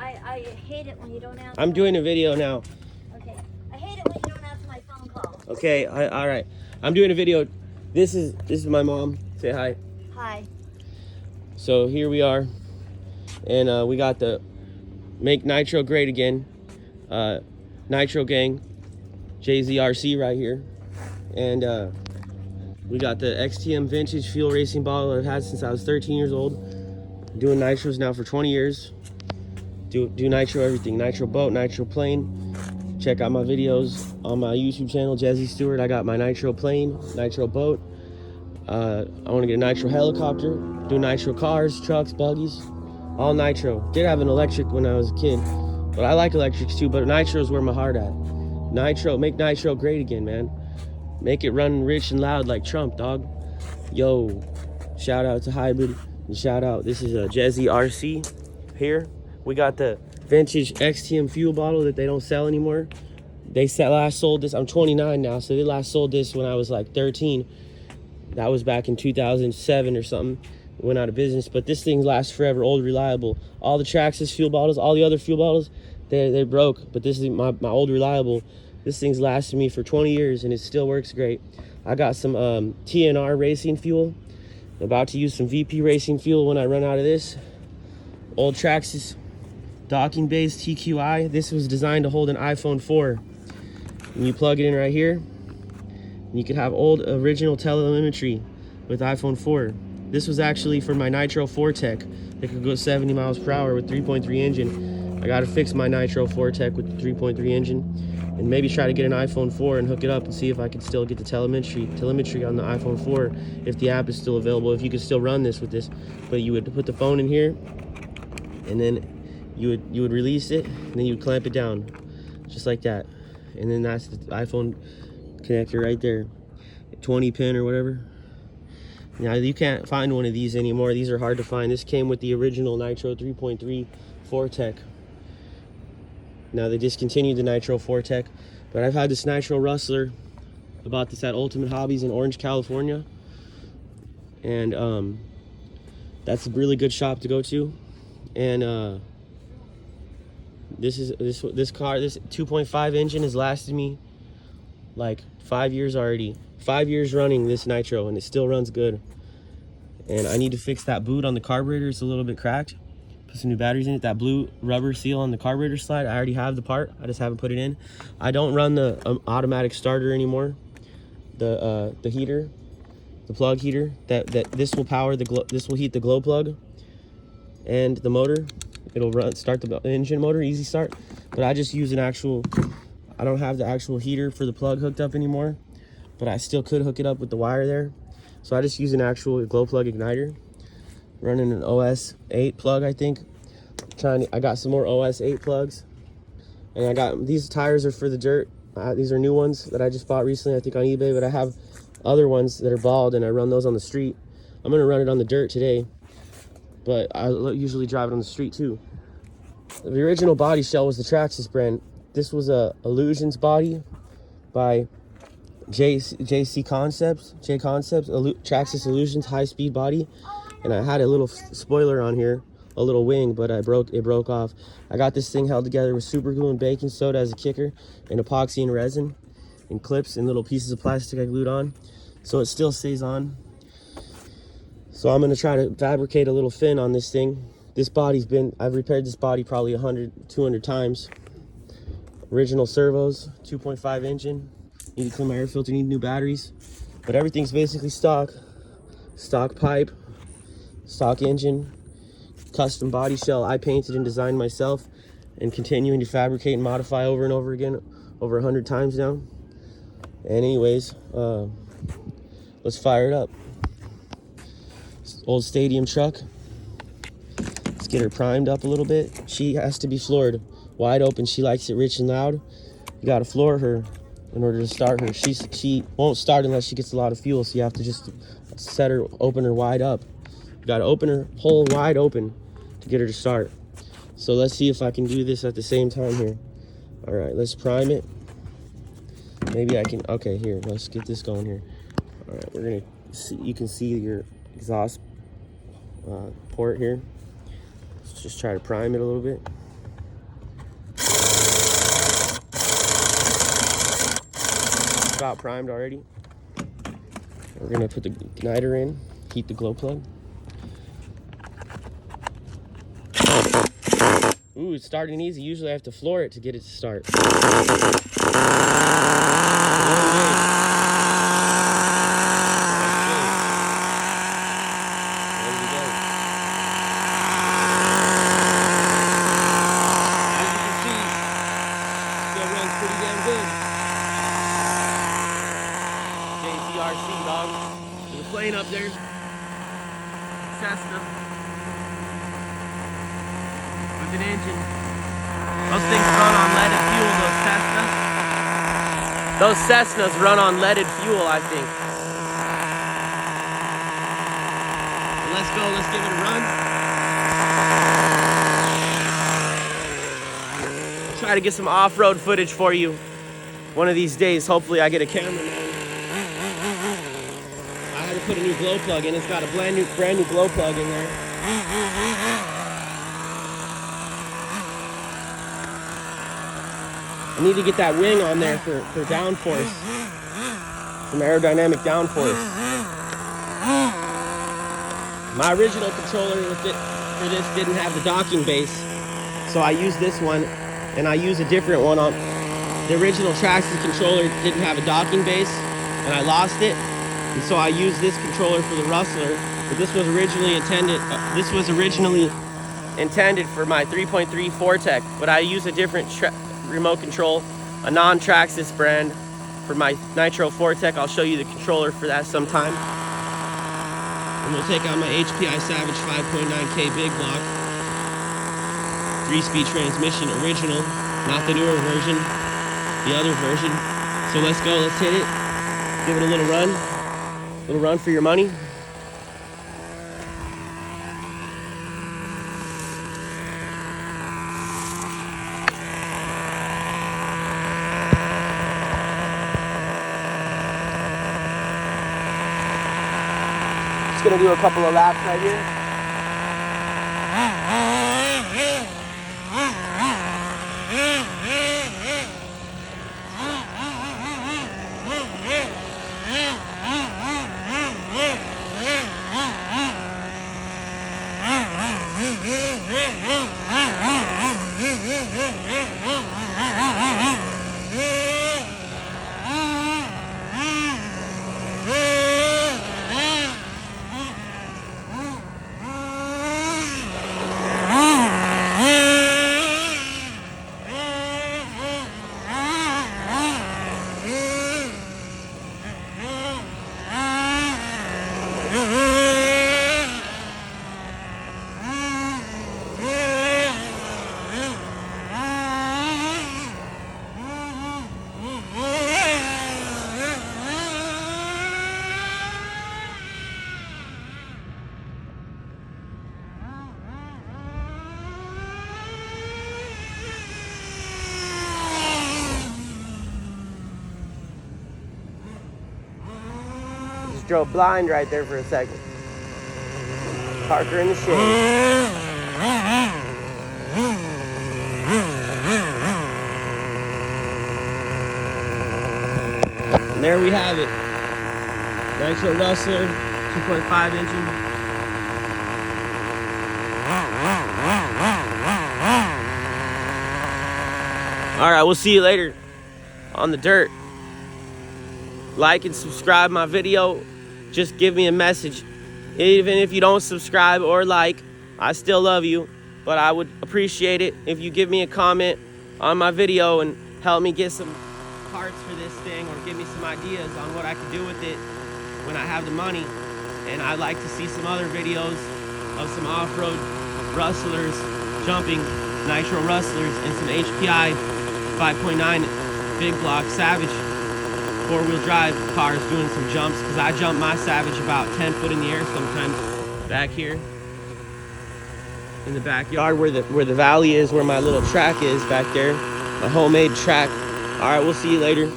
I hate it when you don't answer. I'm doing a video now. Okay. I hate it when you don't answer my phone call. Okay, all right. I'm doing a video. This is my mom. Say hi. Hi. So here we are, and we got the Make Nitro Great Again, Nitro Gang, JZRC right here, and we got the XTM vintage fuel racing bottle I've had since I was 13 years old. Doing nitros now for 20 years. Do nitro everything, nitro boat, nitro plane. Check out my videos on my YouTube channel, Jesse Stewart. I got my nitro plane, nitro boat. I want to get a nitro helicopter, do nitro cars, trucks, buggies, all nitro. Did have an electric when I was a kid, but I like electrics too, but nitro is where my heart at. Nitro, make nitro great again, man. Make it run rich and loud like Trump, dog. Yo, shout out to Hybrid, and shout out, this is a Jesse RC here. We got the vintage XTM fuel bottle that they don't sell anymore. They last sold this, I'm 29 now, so they last sold this when I was like 13. That was back in 2007 or something. It went out of business, but this thing lasts forever, old, reliable. All the Traxxas fuel bottles, all the other fuel bottles, they broke, but this is my old, reliable. This thing's lasted me for 20 years and it still works great. I got some TNR racing fuel. I'm about to use some VP racing fuel when I run out of this. Old Traxxas docking base TQI. This was designed to hold an iPhone 4. And you plug it in right here. And you could have old original telemetry with iPhone 4. This was actually for my Nitro 4 Tech. It could go 70 miles per hour with 3.3 engine. I gotta fix my Nitro 4 Tech with the 3.3 engine and maybe try to get an iPhone 4 and hook it up and see if I can still get the telemetry on the iPhone 4 if the app is still available, if you could still run this with this. But you would put the phone in here and then you would release it and then you would clamp it down just like that. And then that's the iPhone connector right there, 20 pin or whatever. Now you can't find one of these anymore. These are hard to find. This came with the original Nitro 3.3 4 Tech. Now they discontinued the Nitro 4 Tech, but I've had this Nitro Rustler. I bought this at Ultimate Hobbies in Orange, California, and that's a really good shop to go to. And this 2.5 engine has lasted me like 5 years already. 5 years running this Nitro, and it still runs good. And I need to fix that boot on the carburetor. It's a little bit cracked. Put some new batteries in it. That blue rubber seal on the carburetor slide, I already have the part. I just haven't put it in. I don't run the automatic starter anymore. The heater, the plug heater. This will power the this will heat the glow plug and the motor. It'll start the engine motor, easy start. But I just use an actual. I don't have the actual heater for the plug hooked up anymore, but I still could hook it up with the wire there. So I just use an actual glow plug igniter, running an OS 8 plug, I think. I got some more OS 8 plugs, and I got these tires are for the dirt. These are new ones that I just bought recently, I think on eBay, but I have other ones that are bald and I run those on the street. I'm gonna run it on the dirt today, but I usually drive it on the street too. The original body shell was the Traxxas brand. This was a Illusions body by J Concepts, Traxxas Illusions high-speed body, and I had a little spoiler on here, a little wing, but it broke off. I got this thing held together with super glue and baking soda as a kicker, and epoxy and resin, and clips and little pieces of plastic I glued on, so it still stays on. So I'm gonna try to fabricate a little fin on this thing. I've repaired this body probably 100, 200 times. Original servos, 2.5 engine. Need to clean my air filter, need new batteries. But everything's basically stock. Stock pipe, stock engine, custom body shell I painted and designed myself, and continuing to fabricate and modify over and over again, over 100 times now. And anyways, let's fire it up. Old stadium truck. Let's get her primed up a little bit. She has to be floored wide open. She likes it rich and loud. You gotta floor her in order to start her. She won't start unless she gets a lot of fuel, so you have to just open her wide up. You gotta open her whole wide open to get her to start. So let's see if I can do this at the same time here. All right, let's prime it. Maybe I can, okay, here, let's get this going here. All right, we're gonna see, you can see your exhaust port here. Let's just try to prime it a little bit. about primed already. We're gonna put the igniter in, heat the glow plug. Ooh, it's starting easy. Usually I have to floor it to get it to start. Dog. There's a plane up there. Cessna. With an engine. Those things run on leaded fuel, those Cessnas. Those Cessnas run on leaded fuel, I think. Well, let's go, let's give it a run. I'll try to get some off-road footage for you one of these days. Hopefully I get a camera. Put a new glow plug in. It's got a brand new glow plug in there. I need to get that wing on there for downforce. Some aerodynamic downforce. My original controller for this didn't have the docking base, so I used this one, and I use a different one on the original Traxxas controller. Didn't have a docking base, and I lost it. And so I used this controller for the Rustler, but this was originally intended for my 3.3 Fortec, but I use a different remote control, a non-Traxxas brand for my Nitro Fortec. I'll show you the controller for that sometime. And we'll take out my HPI Savage 5.9K big block, 3-speed transmission, original, not the newer version, the other version. So let's go, let's hit it, give it a little run. Little run for your money. Just gonna do a couple of laps right here. Drove blind right there for a second. Parker in the shade. And there we have it. Nitro Rustler, 2.5 engine. All right, we'll see you later on the dirt. Like and subscribe my video. Just give me a message. Even if you don't subscribe or like, I still love you, but I would appreciate it if you give me a comment on my video and help me get some parts for this thing, or give me some ideas on what I can do with it when I have the money. And I'd like to see some other videos of some off-road rustlers, jumping Nitro rustlers, and some HPI 5.9 big block Savage 4-wheel drive cars doing some jumps, because I jump my Savage about 10 foot in the air sometimes. Back here in the backyard where the valley is, where my little track is back there, my homemade track. All right, we'll see you later.